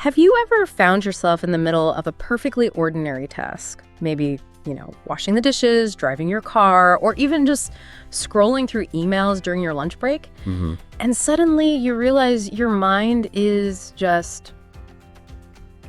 Have you ever found yourself in the middle of a perfectly ordinary task? Maybe, washing the dishes, driving your car, or even just scrolling through emails during your lunch break? And suddenly you realize your mind is just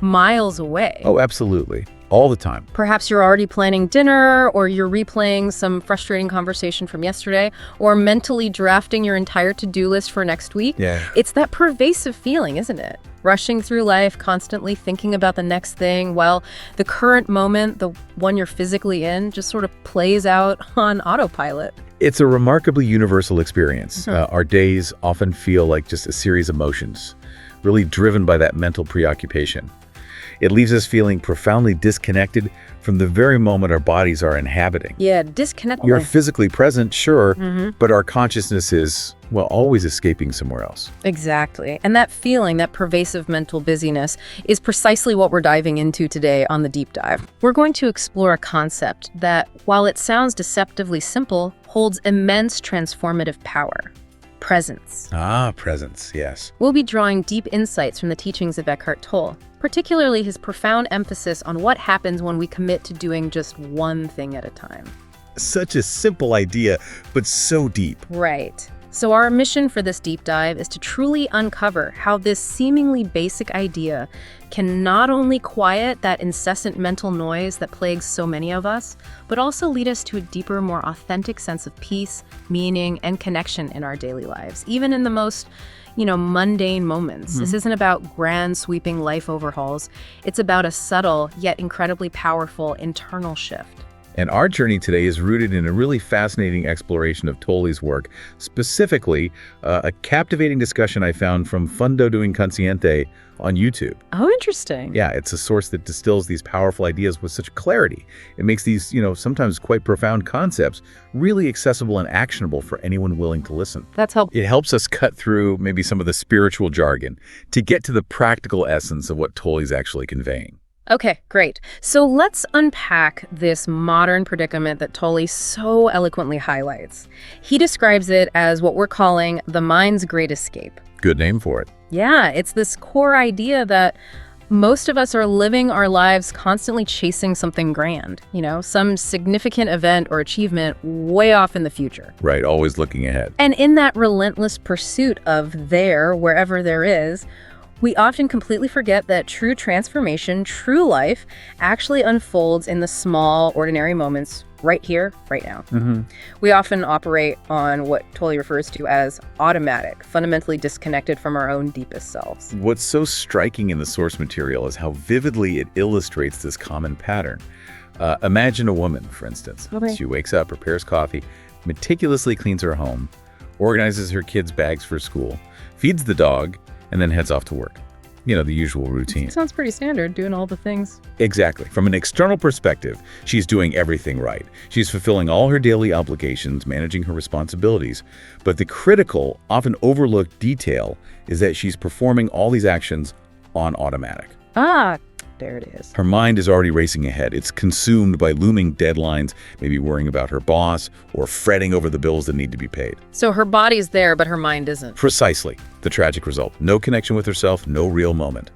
miles away. Oh, absolutely. All the time. Perhaps you're already planning dinner, or you're replaying some frustrating conversation from yesterday, or mentally drafting your entire to-do list for next week. Yeah. It's that pervasive feeling, isn't it? Rushing through life, constantly thinking about the next thing, while the current moment, the one you're physically in, just sort of plays out on autopilot. It's a remarkably universal experience. Our days often feel like just a series of motions, really driven by that mental preoccupation. It leaves us feeling profoundly disconnected from the very moment our bodies are inhabiting. Yeah, disconnect. You're physically present, sure, but our consciousness is, always escaping somewhere else. Exactly. And that feeling, that pervasive mental busyness, is precisely what we're diving into today on the Deep Dive. We're going to explore a concept that, while it sounds deceptively simple, holds immense transformative power. Presence. Ah, presence, yes. We'll be drawing deep insights from the teachings of Eckhart Tolle, particularly his profound emphasis on what happens when we commit to doing just one thing at a time. Such a simple idea, but so deep. Right. So our mission for this deep dive is to truly uncover how this seemingly basic idea can not only quiet that incessant mental noise that plagues so many of us, but also lead us to a deeper, more authentic sense of peace, meaning, and connection in our daily lives, even in the most mundane moments. This isn't about grand, sweeping life overhauls. It's about a subtle, yet incredibly powerful internal shift. And our journey today is rooted in a really fascinating exploration of Tolle's work, specifically a captivating discussion I found from Fondo do Inconsciente on YouTube. Oh, interesting. Yeah, it's a source that distills these powerful ideas with such clarity. It makes these, sometimes quite profound concepts really accessible and actionable for anyone willing to listen. That's helpful. It helps us cut through maybe some of the spiritual jargon to get to the practical essence of what Tolle's actually conveying. Okay, great. So let's unpack this modern predicament that Tolle so eloquently highlights. He describes it as what we're calling the mind's great escape. Good name for it. Yeah, it's this core idea that most of us are living our lives constantly chasing something grand, some significant event or achievement way off in the future. Right, always looking ahead. And in that relentless pursuit of wherever there is, we often completely forget that true transformation, true life, actually unfolds in the small, ordinary moments right here, right now. We often operate on what Tolle refers to as automatic, fundamentally disconnected from our own deepest selves. What's so striking in the source material is how vividly it illustrates this common pattern. Imagine a woman, for instance. Okay. She wakes up, prepares coffee, meticulously cleans her home, organizes her kids' bags for school, feeds the dog, and then heads off to work. The usual routine. Sounds pretty standard, doing all the things. Exactly. From an external perspective, she's doing everything right. She's fulfilling all her daily obligations, managing her responsibilities. But the critical, often overlooked detail is that she's performing all these actions on automatic. There it is. Her mind is already racing ahead. It's consumed by looming deadlines, maybe worrying about her boss or fretting over the bills that need to be paid. So her body's there, but her mind isn't. Precisely. The tragic result. No connection with herself, no real moment.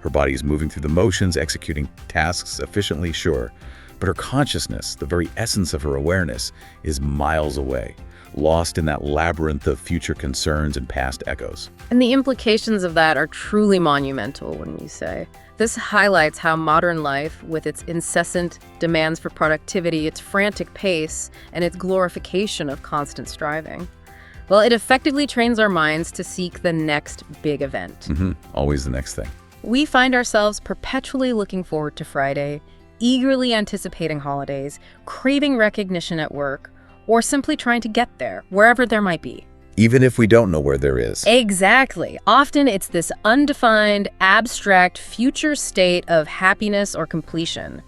Her body is moving through the motions, executing tasks efficiently, sure. But her consciousness, the very essence of her awareness, is miles away, lost in that labyrinth of future concerns and past echoes. And the implications of that are truly monumental, wouldn't you say? This highlights how modern life, with its incessant demands for productivity, its frantic pace, and its glorification of constant striving, it effectively trains our minds to seek the next big event. Always the next thing. We find ourselves perpetually looking forward to Friday, eagerly anticipating holidays, craving recognition at work, or simply trying to get there, wherever there might be. Even if we don't know where there is. Exactly. Often it's this undefined, abstract future state of happiness or completion.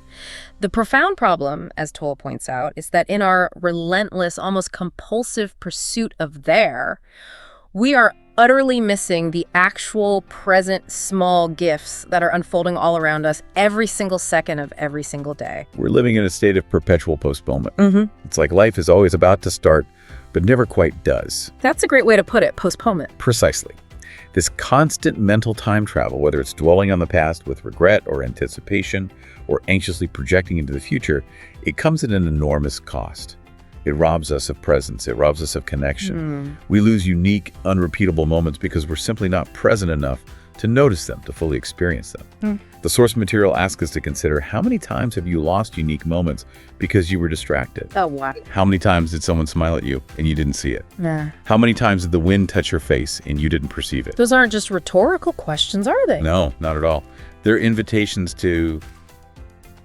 The profound problem, as Tolle points out, is that in our relentless, almost compulsive pursuit of we are utterly missing the actual present small gifts that are unfolding all around us every single second of every single day. We're living in a state of perpetual postponement. It's like life is always about to start, but never quite does. That's a great way to put it, postponement. Precisely. This constant mental time travel, whether it's dwelling on the past with regret or anticipation or anxiously projecting into the future, it comes at an enormous cost. It robs us of presence. It robs us of connection. We lose unique, unrepeatable moments because we're simply not present enough to notice them, to fully experience them. The source material asks us to consider, how many times have you lost unique moments because you were distracted? Oh, wow. How many times did someone smile at you and you didn't see it? Nah. How many times did the wind touch your face and you didn't perceive it? Those aren't just rhetorical questions, are they? No, not at all. They're invitations to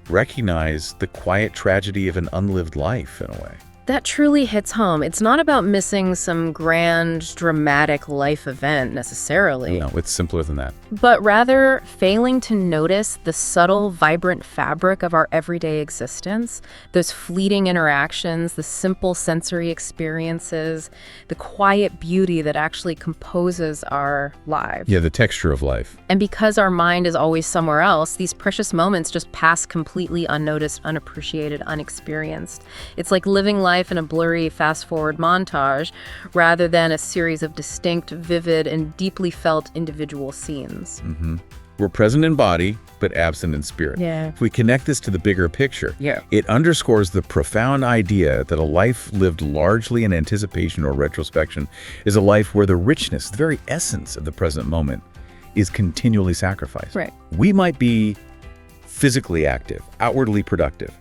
recognize the quiet tragedy of an unlived life, in a way. That truly hits home. It's not about missing some grand, dramatic life event necessarily, No, it's simpler than that. but rather failing to notice the subtle, vibrant fabric of our everyday existence, those fleeting interactions, the simple sensory experiences, the quiet beauty that actually composes our lives. Yeah, the texture of life. And because our mind is always somewhere else, these precious moments just pass completely unnoticed, unappreciated, unexperienced. It's like living life in a blurry fast-forward montage rather than a series of distinct, vivid, and deeply felt individual scenes. We're present in body, but absent in spirit. Yeah. If we connect this to the bigger picture, Yeah. it underscores the profound idea that a life lived largely in anticipation or retrospection is a life where the richness, the very essence of the present moment, is continually sacrificed. Right. We might be physically active, outwardly productive,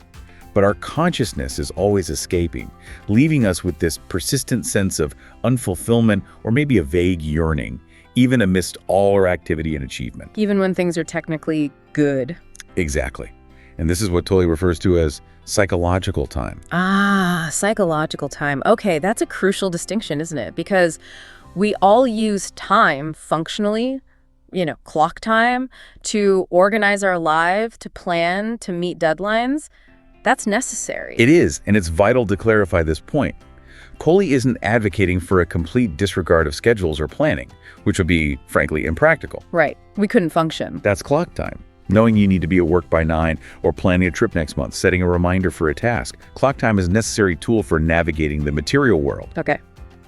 but our consciousness is always escaping, leaving us with this persistent sense of unfulfillment or maybe a vague yearning, even amidst all our activity and achievement. Even when things are technically good. Exactly. And this is what Tolle refers to as psychological time. Ah, psychological time. Okay, that's a crucial distinction, isn't it? Because we all use time functionally, clock time, to organize our life, to plan, to meet deadlines. That's necessary. It is, and it's vital to clarify this point. Tolle isn't advocating for a complete disregard of schedules or planning, which would be, frankly, impractical. Right. We couldn't function. That's clock time. Knowing you need to be at work by 9 or planning a trip next month, setting a reminder for a task. Clock time is a necessary tool for navigating the material world. Okay.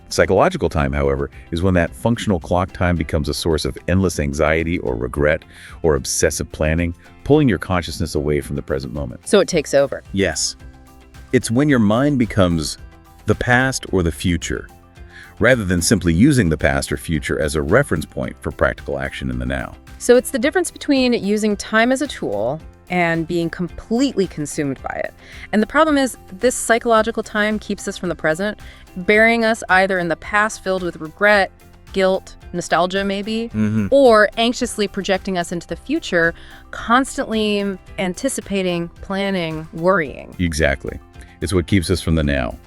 Psychological time, however, is when that functional clock time becomes a source of endless anxiety or regret or obsessive planning, pulling your consciousness away from the present moment. So it takes over. Yes. It's when your mind becomes the past or the future, rather than simply using the past or future as a reference point for practical action in the now. So it's the difference between using time as a tool and being completely consumed by it. And the problem is, this psychological time keeps us from the present, burying us either in the past filled with regret, guilt, nostalgia maybe, or anxiously projecting us into the future, constantly anticipating, planning, worrying. Exactly. It's what keeps us from the now.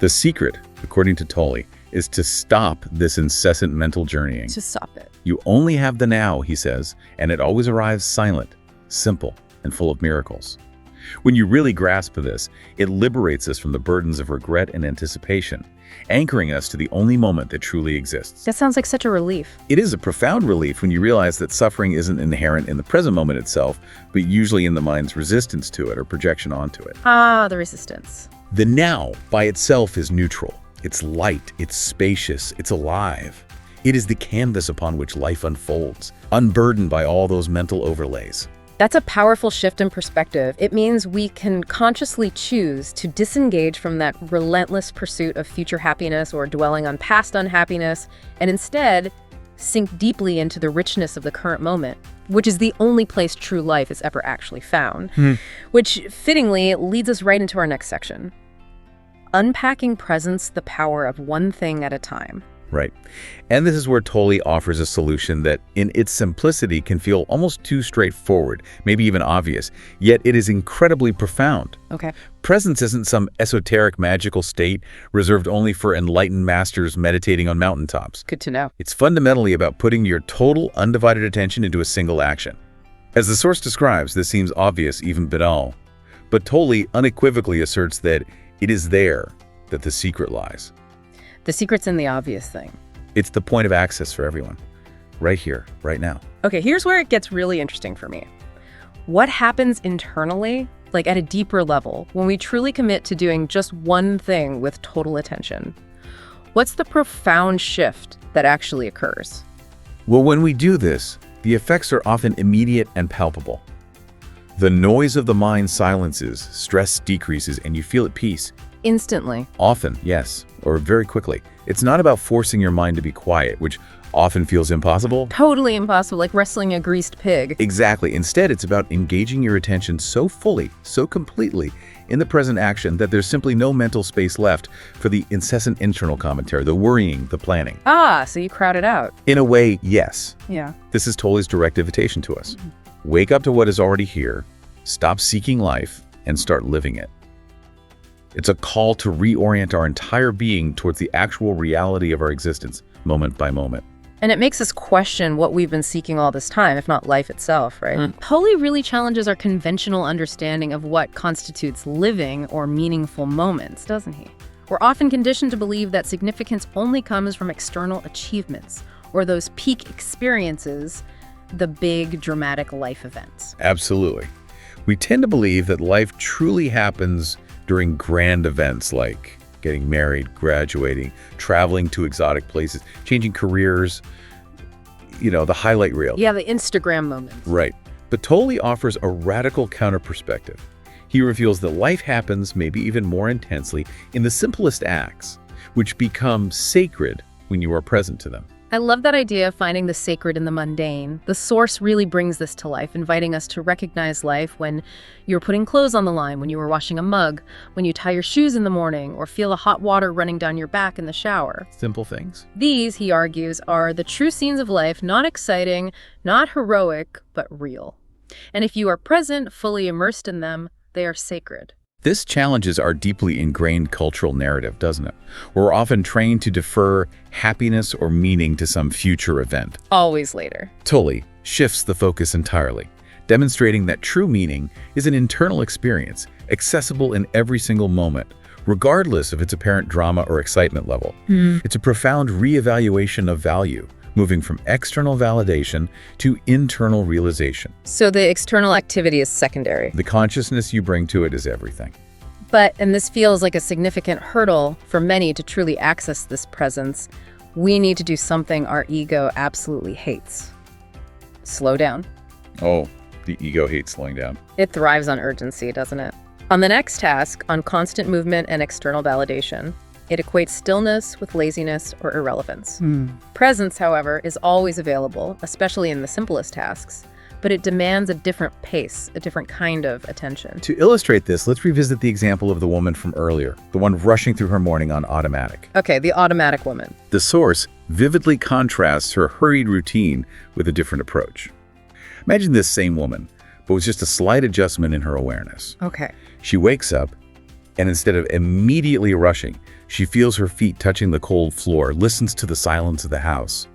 The secret, according to Tolle, is to stop this incessant mental journeying. Just stop it. You only have the now, he says, and it always arrives silent, simple, and full of miracles. When you really grasp this, it liberates us from the burdens of regret and anticipation, anchoring us to the only moment that truly exists. That sounds like such a relief. It is a profound relief when you realize that suffering isn't inherent in the present moment itself, but usually in the mind's resistance to it or projection onto it. Ah, the resistance. The now by itself is neutral. It's light, it's spacious, it's alive. It is the canvas upon which life unfolds, unburdened by all those mental overlays. That's a powerful shift in perspective. It means we can consciously choose to disengage from that relentless pursuit of future happiness or dwelling on past unhappiness, and instead sink deeply into the richness of the current moment, which is the only place true life is ever actually found. Which fittingly leads us right into our next section. Unpacking presence, the power of one thing at a time. Right. And this is where Tolle offers a solution that, in its simplicity, can feel almost too straightforward, maybe even obvious, yet it is incredibly profound. Okay. Presence isn't some esoteric magical state reserved only for enlightened masters meditating on mountaintops. Good to know. It's fundamentally about putting your total, undivided attention into a single action. As the source describes, this seems obvious, even banal. But Tolle unequivocally asserts that it is there that the secret lies. The secret's in the obvious thing. It's the point of access for everyone. Right here, right now. Okay, here's where it gets really interesting for me. What happens internally, like at a deeper level, when we truly commit to doing just one thing with total attention? What's the profound shift that actually occurs? Well, when we do this, the effects are often immediate and palpable. The noise of the mind silences, stress decreases, and you feel at peace. Instantly. Often, yes, or very quickly. It's not about forcing your mind to be quiet, which often feels impossible. Totally impossible, like wrestling a greased pig. Exactly. Instead, it's about engaging your attention so fully, so completely in the present action that there's simply no mental space left for the incessant internal commentary, the worrying, the planning. Ah, so you crowd it out. In a way, yes. Yeah. This is Tolle's direct invitation to us. Wake up to what is already here, stop seeking life, and start living it. It's a call to reorient our entire being towards the actual reality of our existence, moment by moment. And it makes us question what we've been seeking all this time, if not life itself, right? Tolle really challenges our conventional understanding of what constitutes living or meaningful moments, doesn't he? We're often conditioned to believe that significance only comes from external achievements or those peak experiences, the big, dramatic life events. Absolutely. We tend to believe that life truly happens during grand events like getting married, graduating, traveling to exotic places, changing careers, the highlight reel. Yeah, the Instagram moments. Right. But Tolle offers a radical counter-perspective. He reveals that life happens maybe even more intensely in the simplest acts, which become sacred when you are present to them. I love that idea of finding the sacred in the mundane. The Source really brings this to life, inviting us to recognize life when you're putting clothes on the line, when you were washing a mug, when you tie your shoes in the morning, or feel the hot water running down your back in the shower. Simple things. These, he argues, are the true scenes of life, not exciting, not heroic, but real. And if you are present, fully immersed in them, they are sacred. This challenges our deeply ingrained cultural narrative, doesn't it? We're often trained to defer happiness or meaning to some future event. Always later. Tolle shifts the focus entirely, demonstrating that true meaning is an internal experience, accessible in every single moment, regardless of its apparent drama or excitement level. It's a profound reevaluation of value, moving from external validation to internal realization. So the external activity is secondary. The consciousness you bring to it is everything. And this feels like a significant hurdle for many to truly access this presence. We need to do something our ego absolutely hates. Slow down. Oh, the ego hates slowing down. It thrives on urgency, doesn't it? On the next task, on constant movement and external validation, it equates stillness with laziness or irrelevance. Presence, however, is always available, especially in the simplest tasks, but it demands a different pace, a different kind of attention. To illustrate this, let's revisit the example of the woman from earlier, the one rushing through her morning on automatic. Okay, the automatic woman. The Source vividly contrasts her hurried routine with a different approach. Imagine this same woman, but with just a slight adjustment in her awareness. Okay. She wakes up, and instead of immediately rushing, she feels her feet touching the cold floor, listens to the silence of the house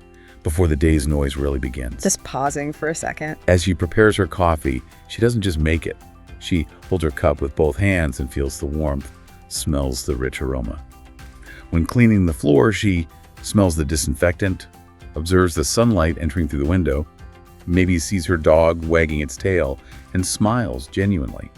before the day's noise really begins. Just pausing for a second. As she prepares her coffee, she doesn't just make it. She holds her cup with both hands and feels the warmth, smells the rich aroma. When cleaning the floor, she smells the disinfectant, observes the sunlight entering through the window, maybe sees her dog wagging its tail, and smiles genuinely.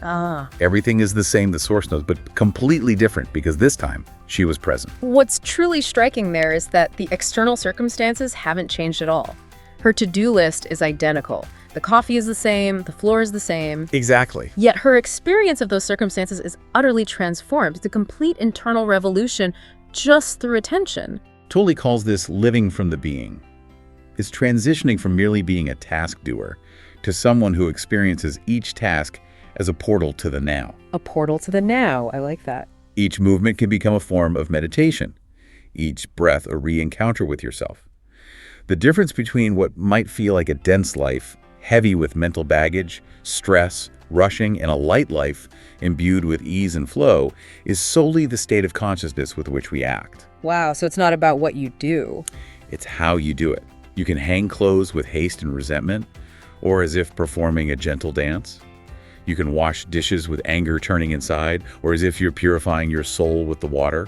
Everything is the same, the Source knows, but completely different because this time she was present. What's truly striking there is that the external circumstances haven't changed at all. Her to-do list is identical. The coffee is the same, the floor is the same. Exactly. Yet her experience of those circumstances is utterly transformed. It's a complete internal revolution just through attention. Tolle calls this living from the being. It's transitioning from merely being a task doer to someone who experiences each task as a portal to the now. A portal to the now. I like that. Each movement can become a form of meditation, each breath a re-encounter with yourself. The difference between what might feel like a dense life, heavy with mental baggage, stress, rushing, and a light life imbued with ease and flow is solely the state of consciousness with which we act. Wow, so it's not about what you do. It's how you do it. You can hang clothes with haste and resentment, or as if performing a gentle dance. You can wash dishes with anger turning inside, or as if you're purifying your soul with the water.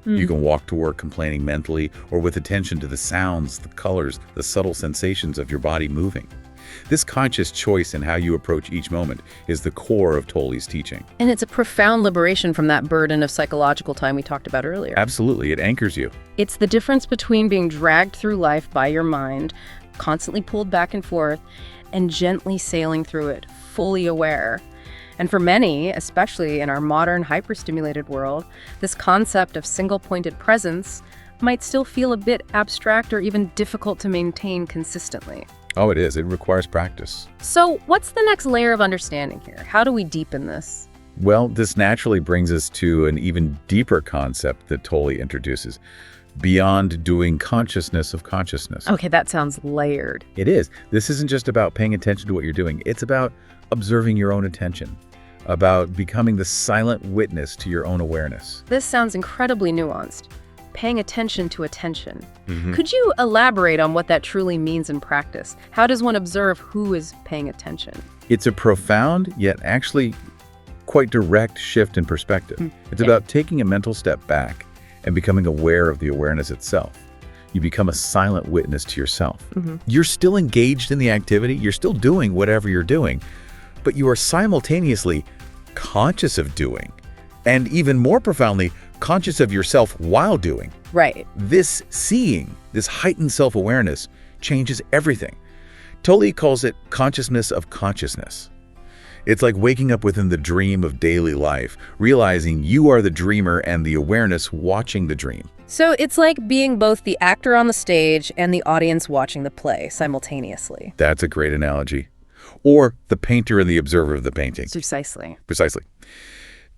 You can walk to work complaining mentally, or with attention to the sounds, the colors, the subtle sensations of your body moving. This conscious choice in how you approach each moment is the core of Tolle's teaching. And it's a profound liberation from that burden of psychological time we talked about earlier. Absolutely, it anchors you. It's the difference between being dragged through life by your mind constantly pulled back and forth, and gently sailing through it, fully aware. And for many, especially in our modern hyperstimulated world, this concept of single-pointed presence might still feel a bit abstract or even difficult to maintain consistently. Oh, it is. It requires practice. So what's the next layer of understanding here? How do we deepen this? Well, this naturally brings us to an even deeper concept that Tolle introduces, beyond doing consciousness of consciousness. Okay, that sounds layered. It is. This isn't just about paying attention to what you're doing. It's about observing your own attention, about becoming the silent witness to your own awareness. This sounds incredibly nuanced. Paying attention to attention. Could you elaborate on what that truly means in practice? How does one observe who is paying attention? It's a profound, yet actually quite direct shift in perspective. It's about taking a mental step back and becoming aware of the awareness itself. You become a silent witness to yourself. You're still engaged in the activity, you're still doing whatever you're doing, but you are simultaneously conscious of doing, and even more profoundly, conscious of yourself while doing. Right. This seeing, this heightened self-awareness, changes everything. Tolle calls it consciousness of consciousness. It's like waking up within the dream of daily life, realizing you are the dreamer and the awareness watching the dream. So it's like being both the actor on the stage and the audience watching the play simultaneously. That's a great analogy. Or the painter and the observer of the painting. Precisely. Precisely.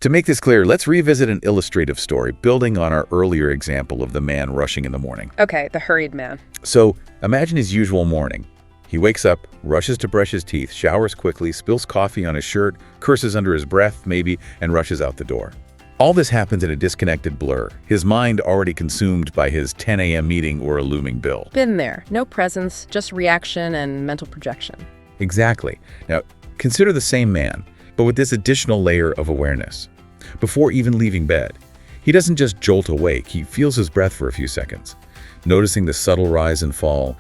To make this clear, let's revisit an illustrative story, building on our earlier example of the man rushing in the morning. Okay, the hurried man. So imagine his usual morning. He wakes up, rushes to brush his teeth, showers quickly, spills coffee on his shirt, curses under his breath maybe, and rushes out the door. All this happens in a disconnected blur, his mind already consumed by his 10 a.m. meeting or a looming bill. Been there. No presence, just reaction and mental projection. Exactly. Now, consider the same man, but with this additional layer of awareness. Before even leaving bed, he doesn't just jolt awake, he feels his breath for a few seconds, noticing the subtle rise and fall,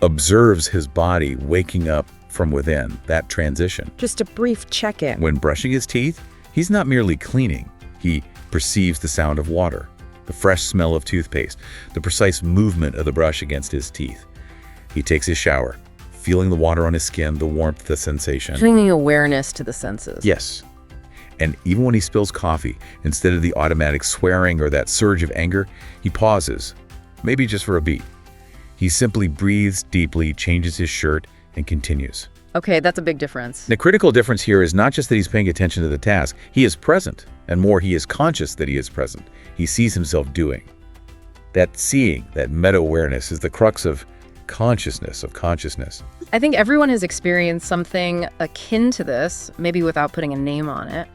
observes his body waking up from within, that transition. Just a brief check-in. When brushing his teeth, he's not merely cleaning. He perceives the sound of water, the fresh smell of toothpaste, the precise movement of the brush against his teeth. He takes his shower, feeling the water on his skin, the warmth, the sensation. Bringing awareness to the senses. Yes. And even when he spills coffee, instead of the automatic swearing or that surge of anger, he pauses, maybe just for a beat. He simply breathes deeply, changes his shirt, and continues. Okay, that's a big difference. The critical difference here is not just that he's paying attention to the task, he is present, and more, he is conscious that he is present. He sees himself doing. That seeing, that meta-awareness is the crux of consciousness of consciousness. I think everyone has experienced something akin to this, maybe without putting a name on it.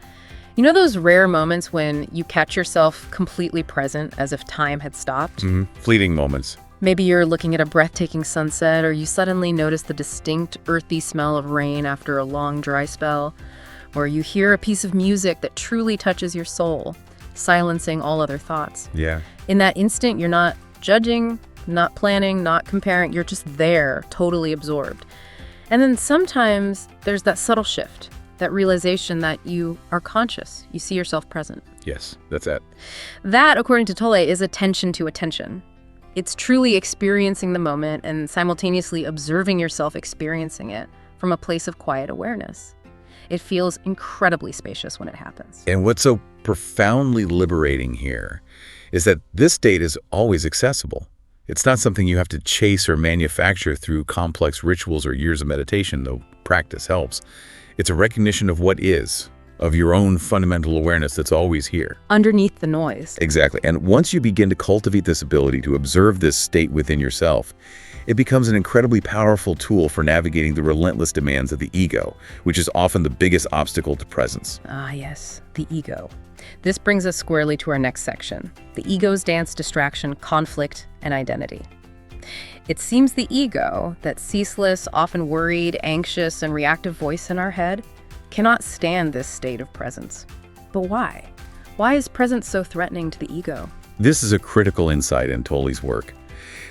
You know those rare moments when you catch yourself completely present as if time had stopped? Fleeting moments. Maybe you're looking at a breathtaking sunset, or you suddenly notice the distinct earthy smell of rain after a long dry spell, or you hear a piece of music that truly touches your soul, silencing all other thoughts. Yeah. In that instant, you're not judging, not planning, not comparing, you're just there, totally absorbed. And then sometimes there's that subtle shift, that realization that you are conscious, you see yourself present. Yes, that's it. That, according to Tolle, is attention to attention. It's truly experiencing the moment and simultaneously observing yourself experiencing it from a place of quiet awareness. It feels incredibly spacious when it happens. And what's so profoundly liberating here is that this state is always accessible. It's not something you have to chase or manufacture through complex rituals or years of meditation, though practice helps. It's a recognition of what is, of your own fundamental awareness that's always here. Underneath the noise. Exactly. And once you begin to cultivate this ability to observe this state within yourself, it becomes an incredibly powerful tool for navigating the relentless demands of the ego, which is often the biggest obstacle to presence. Ah, yes, the ego. This brings us squarely to our next section, the ego's dance, distraction, conflict, and identity. It seems the ego, that ceaseless, often worried, anxious, and reactive voice in our head, cannot stand this state of presence. But why? Why is presence so threatening to the ego? This is a critical insight in Tolle's work.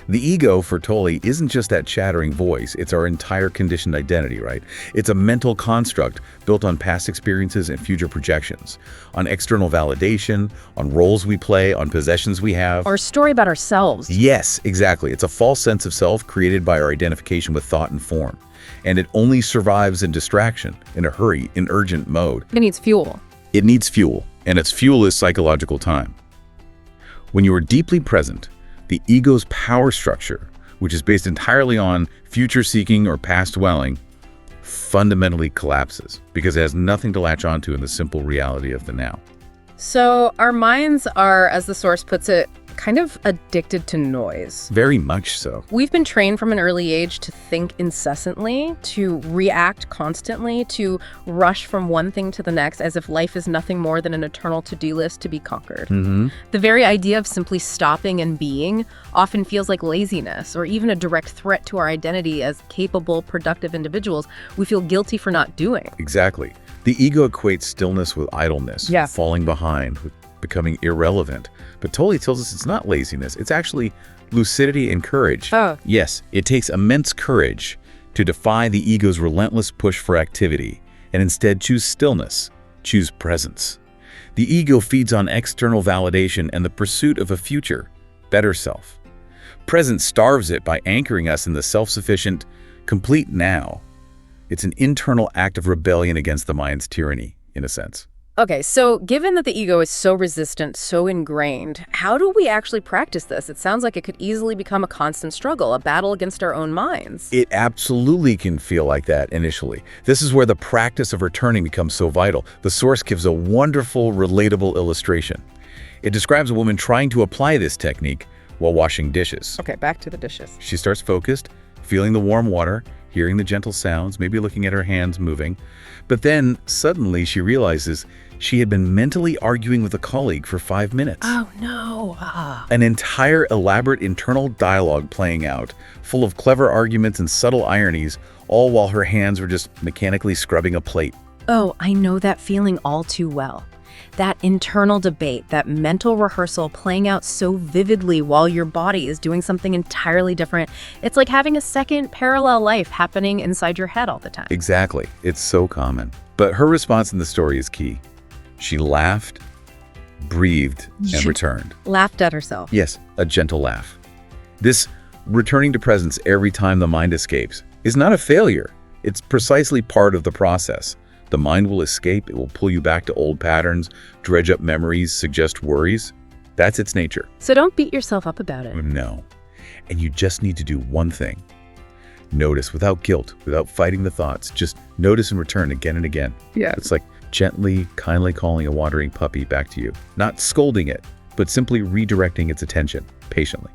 The ego, for Tolle, isn't just that chattering voice, it's our entire conditioned identity, right? It's a mental construct built on past experiences and future projections, on external validation, on roles we play, on possessions we have. Or a story about ourselves. Yes, exactly. It's a false sense of self created by our identification with thought and form. And it only survives in distraction, in a hurry, in urgent mode. It needs fuel. It needs fuel, and its fuel is psychological time. When you are deeply present, the ego's power structure, which is based entirely on future-seeking or past-dwelling, fundamentally collapses because it has nothing to latch onto in the simple reality of the now. So our minds are, as the source puts it, kind of addicted to noise. Very much so. We've been trained from an early age to think incessantly, to react constantly, to rush from one thing to the next as if life is nothing more than an eternal to-do list to be conquered. The very idea of simply stopping and being often feels like laziness or even a direct threat to our identity as capable, productive individuals we feel guilty for not doing. Exactly. The ego equates stillness with idleness, falling behind, with becoming irrelevant. But Tolle tells us it's not laziness, it's actually lucidity and courage. Yes, it takes immense courage to defy the ego's relentless push for activity and instead choose stillness, choose presence. The ego feeds on external validation and the pursuit of a future, better self. Presence starves it by anchoring us in the self-sufficient, complete now. It's an internal act of rebellion against the mind's tyranny, in a sense. Okay, so given that the ego is so resistant, so ingrained, how do we actually practice this? It sounds like it could easily become a constant struggle, a battle against our own minds. It absolutely can feel like that initially. This is where the practice of returning becomes so vital. The source gives a wonderful, relatable illustration. It describes a woman trying to apply this technique while washing dishes. Okay, back to the dishes. She starts focused, feeling the warm water, hearing the gentle sounds, maybe looking at her hands moving. But then, suddenly, she realizes she had been mentally arguing with a colleague for 5 minutes. Oh, no. An entire elaborate internal dialogue playing out, full of clever arguments and subtle ironies, all while her hands were just mechanically scrubbing a plate. Oh, I know that feeling all too well. That internal debate, that mental rehearsal playing out so vividly while your body is doing something entirely different. It's like having a second parallel life happening inside your head all the time. Exactly. It's so common. But her response in the story is key. She laughed, breathed, and returned. Laughed at herself. Yes, a gentle laugh. This returning to presence every time the mind escapes is not a failure. It's precisely part of the process. The mind will escape, it will pull you back to old patterns, dredge up memories, suggest worries. That's its nature. So don't beat yourself up about it. No. And you just need to do one thing. Notice without guilt, without fighting the thoughts. Just notice and return again and again. Yeah. It's like gently, kindly calling a wandering puppy back to you. Not scolding it, but simply redirecting its attention, patiently,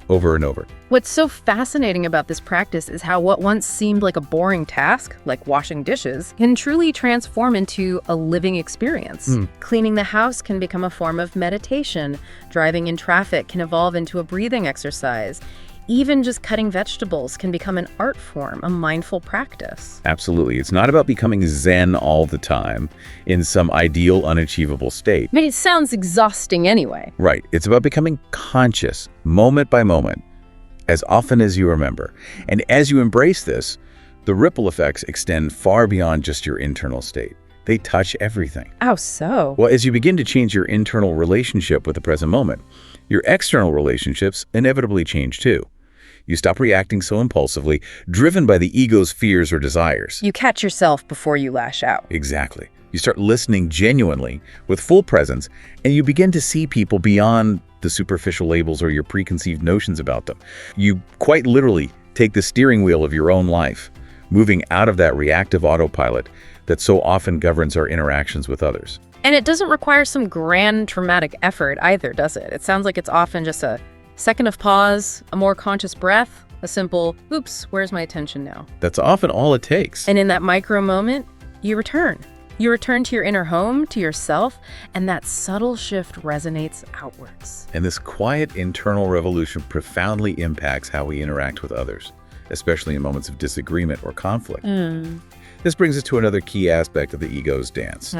over and over. What's so fascinating about this practice is how what once seemed like a boring task, like washing dishes, can truly transform into a living experience. Cleaning the house can become a form of meditation. Driving in traffic can evolve into a breathing exercise. Even just cutting vegetables can become an art form, a mindful practice. Absolutely. It's not about becoming Zen all the time in some ideal, unachievable state. I mean, it sounds exhausting anyway. Right. It's about becoming conscious, moment by moment, as often as you remember. And as you embrace this, the ripple effects extend far beyond just your internal state. They touch everything. How so? Well, as you begin to change your internal relationship with the present moment, your external relationships inevitably change too. You stop reacting so impulsively, driven by the ego's fears or desires. You catch yourself before you lash out. Exactly. You start listening genuinely, with full presence, and you begin to see people beyond the superficial labels or your preconceived notions about them. You quite literally take the steering wheel of your own life, moving out of that reactive autopilot that so often governs our interactions with others. And it doesn't require some grand traumatic effort either, does it? It sounds like it's often just a second of pause, a more conscious breath, a simple, oops, where's my attention now? That's often all it takes. And in that micro moment, you return. You return to your inner home, to yourself, and that subtle shift resonates outwards. And this quiet internal revolution profoundly impacts how we interact with others, especially in moments of disagreement or conflict. This brings us to another key aspect of the ego's dance,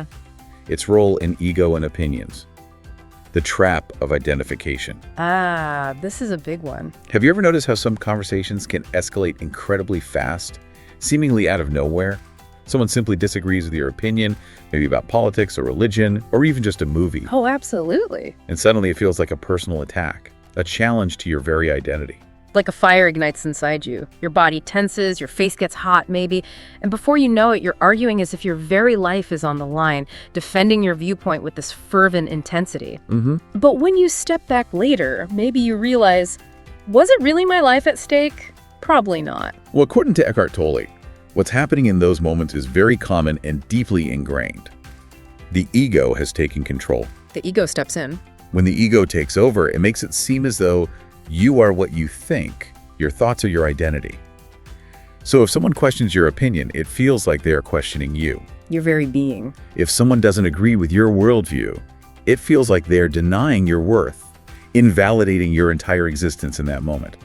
its role in ego and opinions. The trap of identification. Ah, this is a big one. Have you ever noticed how some conversations can escalate incredibly fast, seemingly out of nowhere? Someone simply disagrees with your opinion, maybe about politics or religion, or even just a movie. Oh, absolutely. And suddenly it feels like a personal attack, a challenge to your very identity. Like a fire ignites inside you. Your body tenses, your face gets hot maybe, and before you know it, you're arguing as if your very life is on the line, defending your viewpoint with this fervent intensity. But when you step back later, maybe you realize, was it really my life at stake? Probably not. Well, according to Eckhart Tolle, what's happening in those moments is very common and deeply ingrained. The ego has taken control. The ego steps in. When the ego takes over, it makes it seem as though you are what you think. Your thoughts are your identity. So if someone questions your opinion, it feels like they are questioning you. Your very being. If someone doesn't agree with your worldview, it feels like they're denying your worth, invalidating your entire existence in that moment.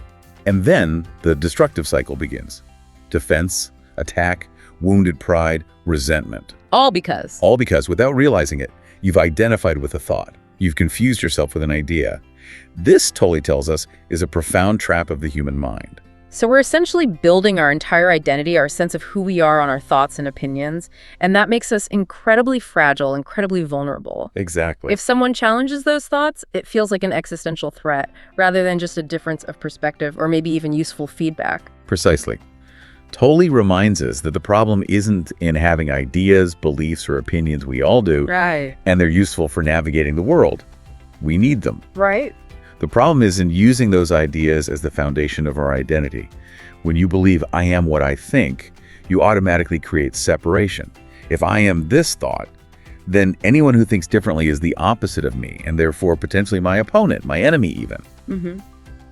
And then the destructive cycle begins. Defense, attack, wounded pride, resentment. All because Without realizing it, you've identified with a thought. You've confused yourself with an idea. This, Tolle tells us, is a profound trap of the human mind. So we're essentially building our entire identity, our sense of who we are on our thoughts and opinions, and that makes us incredibly fragile, incredibly vulnerable. Exactly. If someone challenges those thoughts, it feels like an existential threat, rather than just a difference of perspective or maybe even useful feedback. Precisely. Tolle reminds us that the problem isn't in having ideas, beliefs, or opinions. We all do. Right. And they're useful for navigating the world. We need them. Right. The problem is in using those ideas as the foundation of our identity. When you believe I am what I think, you automatically create separation. If I am this thought, then anyone who thinks differently is the opposite of me, and therefore potentially my opponent, my enemy even.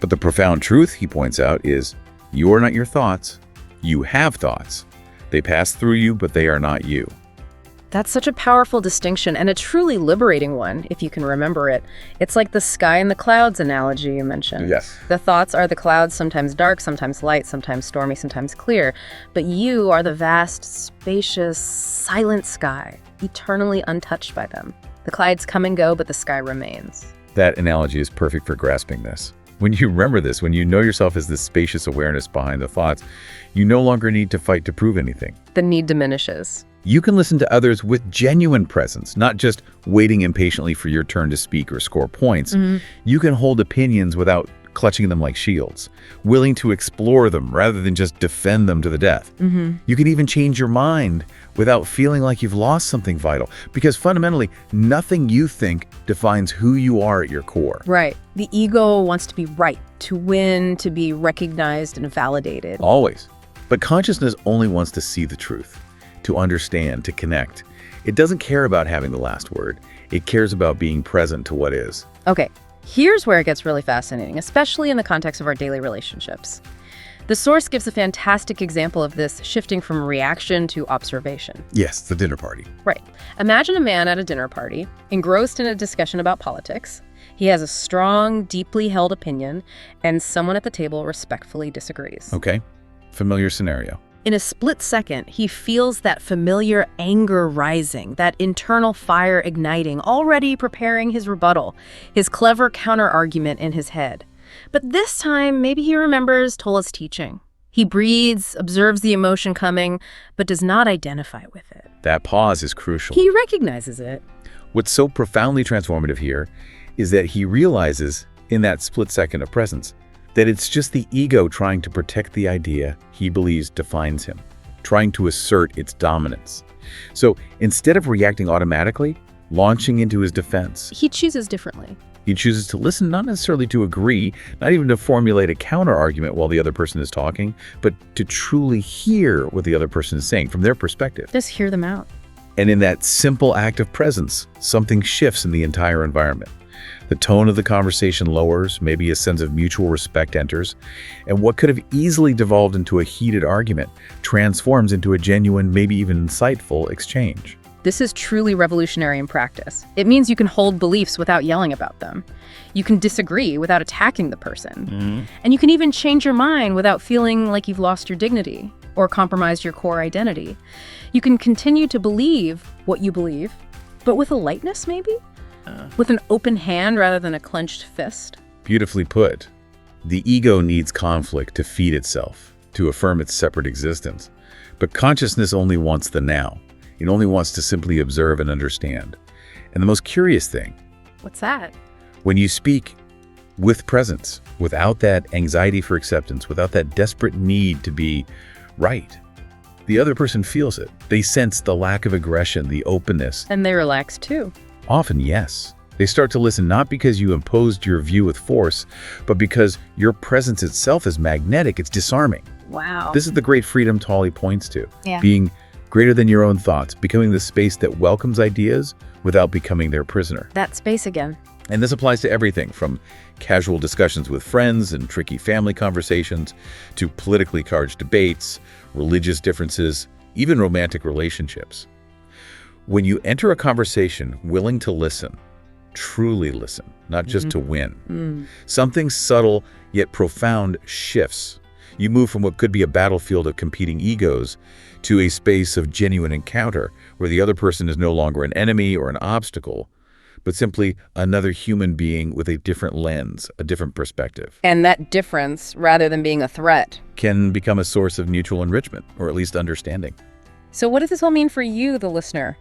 But the profound truth, he points out, is you are not your thoughts. You have thoughts. They pass through you, but they are not you. That's such a powerful distinction and a truly liberating one, if you can remember it. It's like the sky and the clouds analogy you mentioned. Yes. The thoughts are the clouds, sometimes dark, sometimes light, sometimes stormy, sometimes clear. But you are the vast, spacious, silent sky, eternally untouched by them. The clouds come and go, but the sky remains. That analogy is perfect for grasping this. When you remember this, when you know yourself as this spacious awareness behind the thoughts, you no longer need to fight to prove anything. The need diminishes. You can listen to others with genuine presence, not just waiting impatiently for your turn to speak or score points. You can hold opinions without clutching them like shields, willing to explore them rather than just defend them to the death. You can even change your mind without feeling like you've lost something vital, because fundamentally, nothing you think defines who you are at your core. Right. The ego wants to be right, to win, to be recognized and validated. Always. But consciousness only wants to see the truth, to understand, to connect. It doesn't care about having the last word. It cares about being present to what is. Okay, here's where it gets really fascinating, especially in the context of our daily relationships. The source gives a fantastic example of this shifting from reaction to observation. Yes, the dinner party. Right. Imagine a man at a dinner party, engrossed in a discussion about politics. He has a strong, deeply held opinion, and someone at the table respectfully disagrees. Okay, familiar scenario. In a split second, he feels that familiar anger rising, that internal fire igniting, already preparing his rebuttal, his clever counter-argument in his head. But this time, maybe he remembers Tolle's teaching. He breathes, observes the emotion coming, but does not identify with it. That pause is crucial. He recognizes it. What's so profoundly transformative here is that he realizes, in that split second of presence, that it's just the ego trying to protect the idea he believes defines him, trying to assert its dominance. So instead of reacting automatically, launching into his defense, He chooses differently. he chooses to listen, not necessarily to agree, not even to formulate a counter-argument while the other person is talking, but to truly hear what the other person is saying from their perspective. Just hear them out. And in that simple act of presence, something shifts in the entire environment. The tone of the conversation lowers, maybe a sense of mutual respect enters, and what could have easily devolved into a heated argument transforms into a genuine, maybe even insightful exchange. This is truly revolutionary in practice. It means you can hold beliefs without yelling about them. You can disagree without attacking the person. And you can even change your mind without feeling like you've lost your dignity or compromised your core identity. You can continue to believe what you believe, but with a lightness maybe? With an open hand rather than a clenched fist. Beautifully put. The ego needs conflict to feed itself, to affirm its separate existence. But consciousness only wants the now. It only wants to simply observe and understand. And the most curious thing, What's that? when you speak with presence, without that anxiety for acceptance, without that desperate need to be right, the other person feels it. They sense the lack of aggression, the openness. And they relax too. Often, yes. They start to listen not because you imposed your view with force, but because your presence itself is magnetic, it's disarming. Wow. This is the great freedom Tolle points to. Yeah. Being greater than your own thoughts, becoming the space that welcomes ideas without becoming their prisoner. That space again. And this applies to everything from casual discussions with friends and tricky family conversations to politically charged debates, religious differences, even romantic relationships. When you enter a conversation willing to listen, truly listen, not just to win, something subtle yet profound shifts. You move from what could be a battlefield of competing egos to a space of genuine encounter where the other person is no longer an enemy or an obstacle, but simply another human being with a different lens, a different perspective. And that difference, rather than being a threat, Can become a source of mutual enrichment, or at least understanding. So what does this all mean for you, the listener?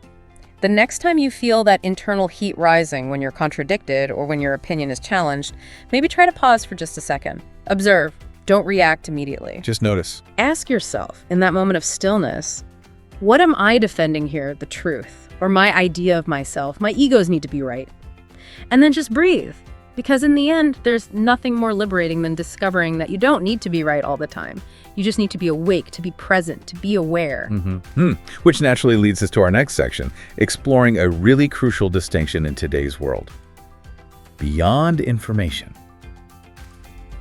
The next time you feel that internal heat rising when you're contradicted or when your opinion is challenged, maybe try to pause for just a second. Observe. Don't react immediately. Just notice. Ask yourself, in that moment of stillness, what am I defending here, the truth? Or my idea of myself? My egos need to be right. And then just breathe. Because in the end, there's nothing more liberating than discovering that you don't need to be right all the time. You just need to be awake, to be present, to be aware. Which naturally leads us to our next section, exploring a really crucial distinction in today's world. Beyond information,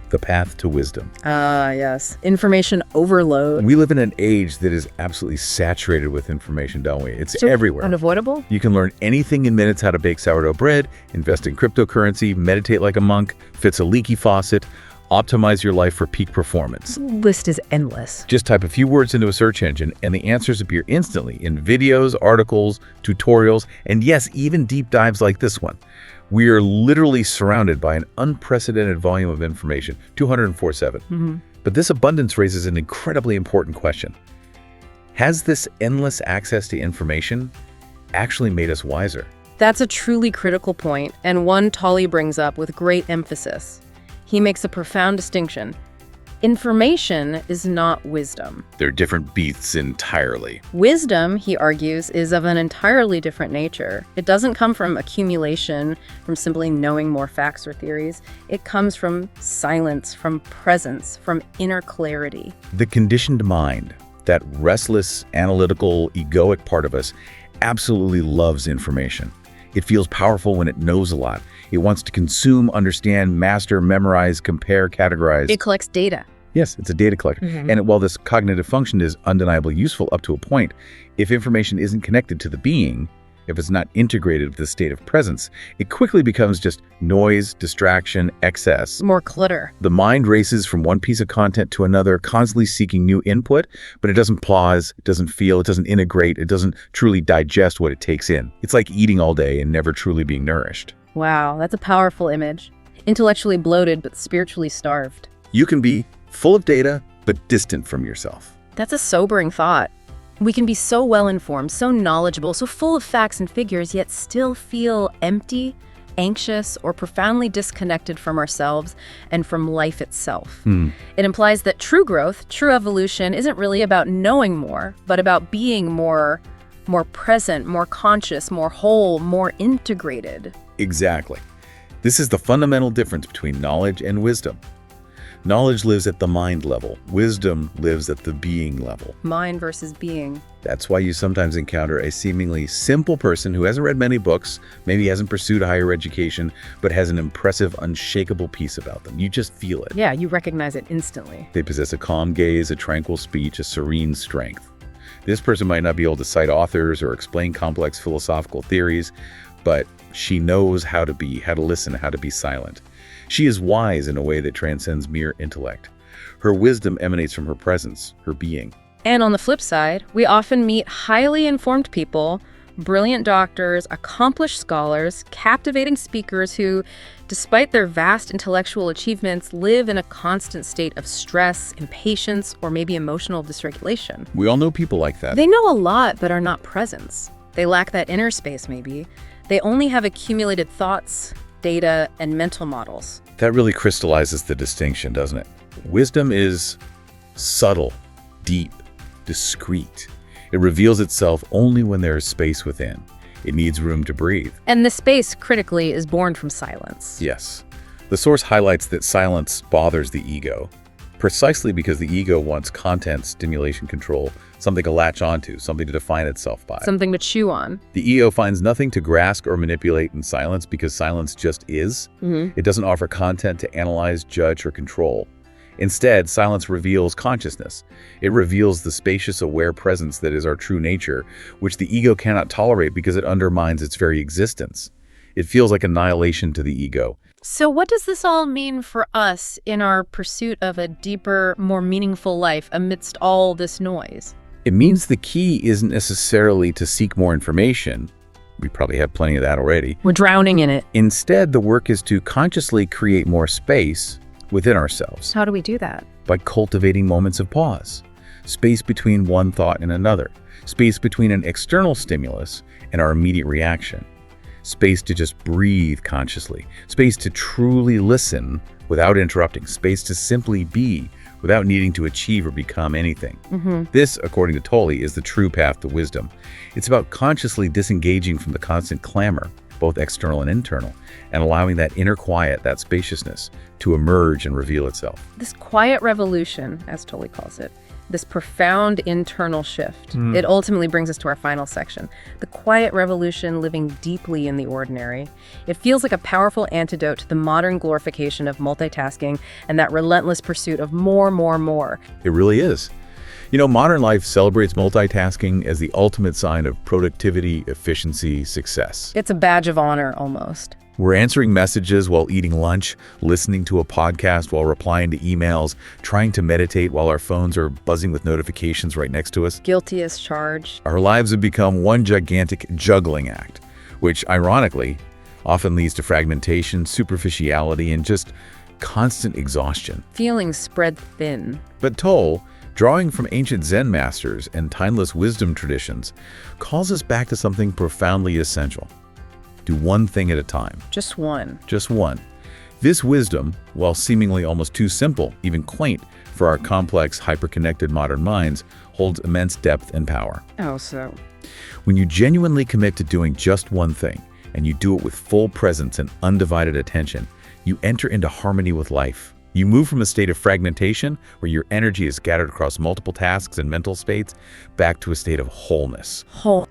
the path to wisdom. Ah, yes. Information overload. We live in an age that is absolutely saturated with information, don't we? It's everywhere. Unavoidable? You can learn anything in minutes: how to bake sourdough bread, invest in cryptocurrency, meditate like a monk, fix a leaky faucet, optimize your life for peak performance. The list is endless. Just type a few words into a search engine and the answers appear instantly in videos, articles, tutorials, and yes, even deep dives like this one. We are literally surrounded by an unprecedented volume of information, 204/7. But this abundance raises an incredibly important question. Has this endless access to information actually made us wiser? That's a truly critical point, and one Tolle brings up with great emphasis. He makes a profound distinction. Information is not wisdom. They're different beasts entirely. Wisdom, he argues, is of an entirely different nature. It doesn't come from accumulation, from simply knowing more facts or theories. It comes from silence, from presence, from inner clarity. The conditioned mind, that restless, analytical, egoic part of us, absolutely loves information. It feels powerful when it knows a lot. It wants to consume, understand, master, memorize, compare, categorize. It collects data. Yes, it's a data collector. And while this cognitive function is undeniably useful up to a point, if information isn't connected to the being, if it's not integrated with the state of presence, it quickly becomes just noise, distraction, excess. More clutter. The mind races from one piece of content to another, constantly seeking new input, but it doesn't pause, it doesn't feel, it doesn't integrate, it doesn't truly digest what it takes in. It's like eating all day and never truly being nourished. Wow, that's a powerful image. Intellectually bloated, but spiritually starved. You can be full of data, but distant from yourself. That's a sobering thought. We can be so well-informed, so knowledgeable, so full of facts and figures, yet still feel empty, anxious, or profoundly disconnected from ourselves and from life itself. It implies that true growth, true evolution, isn't really about knowing more, but about being more present, more conscious, more whole, more integrated. Exactly. This is the fundamental difference between knowledge and wisdom. Knowledge lives at the mind level. Wisdom lives at the being level. Mind versus being. That's why you sometimes encounter a seemingly simple person who hasn't read many books, maybe hasn't pursued higher education, but has an impressive, unshakable peace about them. You just feel it. Yeah, you recognize it instantly. They possess a calm gaze, a tranquil speech, a serene strength. This person might not be able to cite authors or explain complex philosophical theories, but she knows how to be, how to listen, how to be silent. She is wise in a way that transcends mere intellect. Her wisdom emanates from her presence, her being. And on the flip side, we often meet highly informed people, brilliant doctors, accomplished scholars, captivating speakers who, despite their vast intellectual achievements, live in a constant state of stress, impatience, or maybe emotional dysregulation. We all know people like that. They know a lot but are not presence. They lack that inner space, maybe. They only have accumulated thoughts, data, and mental models. That really crystallizes the distinction, doesn't it? Wisdom is subtle, deep, discreet. It reveals itself only when there is space within. It needs room to breathe. And the space, critically, is born from silence. Yes. The source highlights that silence bothers the ego, precisely because the ego wants content, stimulation, control, something to latch onto, something to define itself by. Something to chew on. The ego finds nothing to grasp or manipulate in silence because silence just is. It doesn't offer content to analyze, judge, or control. Instead, silence reveals consciousness. It reveals the spacious, aware presence that is our true nature, which the ego cannot tolerate because it undermines its very existence. It feels like annihilation to the ego. So what does this all mean for us in our pursuit of a deeper, more meaningful life amidst all this noise? It means the key isn't necessarily to seek more information. We probably have plenty of that already. We're drowning in it. Instead, the work is to consciously create more space within ourselves. How do we do that? By cultivating moments of pause, space between one thought and another, space between an external stimulus and our immediate reaction, space to just breathe consciously, space to truly listen without interrupting, space to simply be without needing to achieve or become anything. This, according to Tolle, is the true path to wisdom. It's about consciously disengaging from the constant clamor, both external and internal, and allowing that inner quiet, that spaciousness, to emerge and reveal itself. This quiet revolution, as Tolle calls it, this profound internal shift, it ultimately brings us to our final section. The quiet revolution living deeply in the ordinary. It feels like a powerful antidote to the modern glorification of multitasking and that relentless pursuit of more. It really is. You know, modern life celebrates multitasking as the ultimate sign of productivity, efficiency, success. It's a badge of honor, almost. We're answering messages while eating lunch, listening to a podcast while replying to emails, trying to meditate while our phones are buzzing with notifications right next to us. Guilty as charged. Our lives have become one gigantic juggling act, which, ironically, often leads to fragmentation, superficiality, and just constant exhaustion. Feelings spread thin. But Tolle, drawing from ancient Zen masters and timeless wisdom traditions, calls us back to something profoundly essential. Do one thing at a time. Just one. Just one. This wisdom, while seemingly almost too simple, even quaint, for our complex, hyper-connected modern minds, holds immense depth and power. Oh, so? When you genuinely commit to doing just one thing, and you do it with full presence and undivided attention, you enter into harmony with life. You move from a state of fragmentation, where your energy is scattered across multiple tasks and mental states, back to a state of wholeness.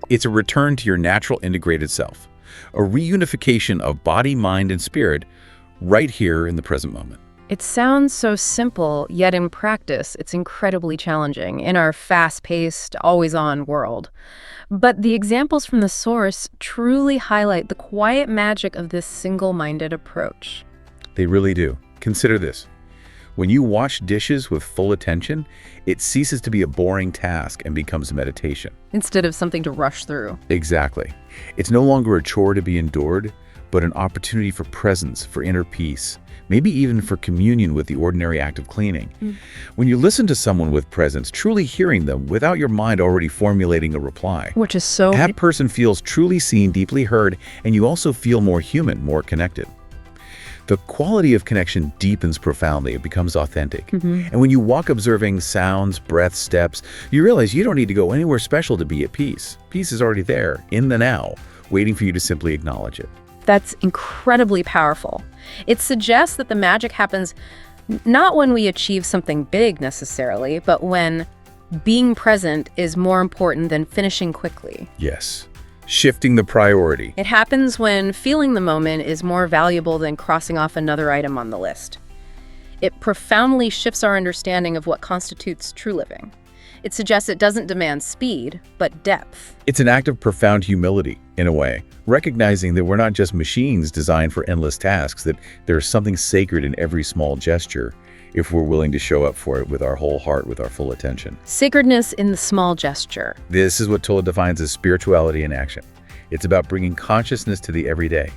It's a return to your natural integrated self. A reunification of body, mind, and spirit right here in the present moment. It sounds so simple, yet in practice, it's incredibly challenging in our fast-paced, always-on world. But the examples from the source truly highlight the quiet magic of this single-minded approach. They really do. Consider this. When you wash dishes with full attention, it ceases to be a boring task and becomes a meditation. Instead of something to rush through. Exactly. It's no longer a chore to be endured, but an opportunity for presence, for inner peace, maybe even for communion with the ordinary act of cleaning. When you listen to someone with presence, truly hearing them without your mind already formulating a reply, Which is so... that person feels truly seen, deeply heard, and you also feel more human, more connected. The quality of connection deepens profoundly. It becomes authentic. And when you walk observing sounds, breaths, steps, you realize you don't need to go anywhere special to be at peace. Peace is already there, in the now, waiting for you to simply acknowledge it. That's incredibly powerful. It suggests that the magic happens not when we achieve something big necessarily, but when being present is more important than finishing quickly. Yes. Shifting the priority. It happens when feeling the moment is more valuable than crossing off another item on the list. It profoundly shifts our understanding of what constitutes true living. It suggests it doesn't demand speed, but depth. It's an act of profound humility, in a way, recognizing that we're not just machines designed for endless tasks, that there's something sacred in every small gesture, if we're willing to show up for it with our whole heart, with our full attention. Sacredness in the small gesture. This is what Tolle defines as spirituality in action. It's about bringing consciousness to the everyday.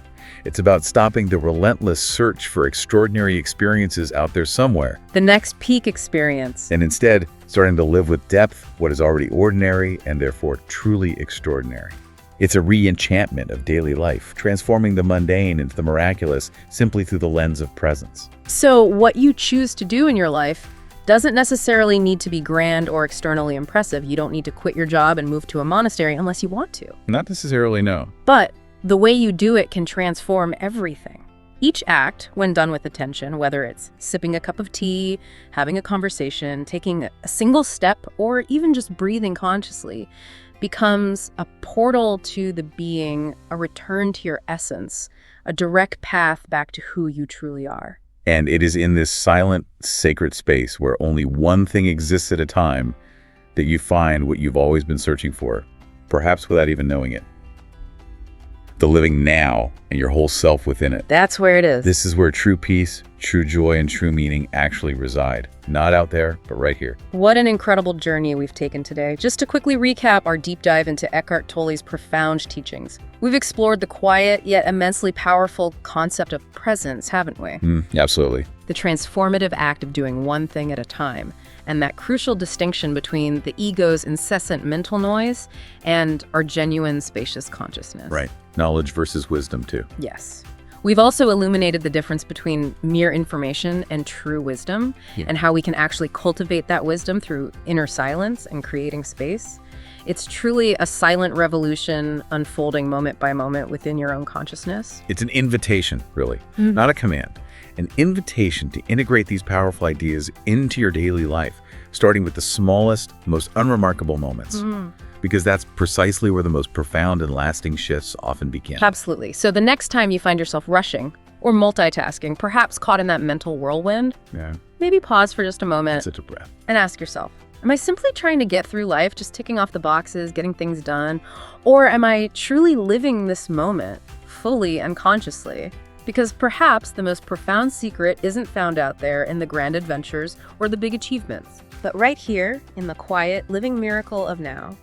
It's about stopping the relentless search for extraordinary experiences out there somewhere, The next peak experience. and instead starting to live with depth what is already ordinary and therefore truly extraordinary. It's a re-enchantment of daily life, transforming the mundane into the miraculous simply through the lens of presence. So what you choose to do in your life doesn't necessarily need to be grand or externally impressive. You don't need to quit your job and move to a monastery unless you want to. Not necessarily, no. But the way you do it can transform everything. Each act, when done with attention, whether it's sipping a cup of tea, having a conversation, taking a single step, or even just breathing consciously, becomes a portal to the being, a return to your essence, a direct path back to who you truly are. And it is in this silent, sacred space where only one thing exists at a time that you find what you've always been searching for, perhaps without even knowing it. The living now and your whole self within it. That's where it is. This is where true peace, true joy, and true meaning actually reside. Not out there, but right here. What an incredible journey we've taken today. Just to quickly recap our deep dive into Eckhart Tolle's profound teachings. We've explored the quiet yet immensely powerful concept of presence, haven't we? Absolutely. The transformative act of doing one thing at a time, and that crucial distinction between the ego's incessant mental noise and our genuine spacious consciousness. Right. Knowledge versus wisdom, too. Yes. We've also illuminated the difference between mere information and true wisdom, and how we can actually cultivate that wisdom through inner silence and creating space. It's truly a silent revolution unfolding moment by moment within your own consciousness. It's an invitation, really, not a command. An invitation to integrate these powerful ideas into your daily life, starting with the smallest, most unremarkable moments. Because that's precisely where the most profound and lasting shifts often begin. Absolutely. So the next time you find yourself rushing or multitasking, perhaps caught in that mental whirlwind, maybe pause for just a moment Such a breath. and ask yourself, am I simply trying to get through life, just ticking off the boxes, getting things done? Or am I truly living this moment fully and consciously? Because perhaps the most profound secret isn't found out there in the grand adventures or the big achievements, but right here in the quiet, living miracle of now.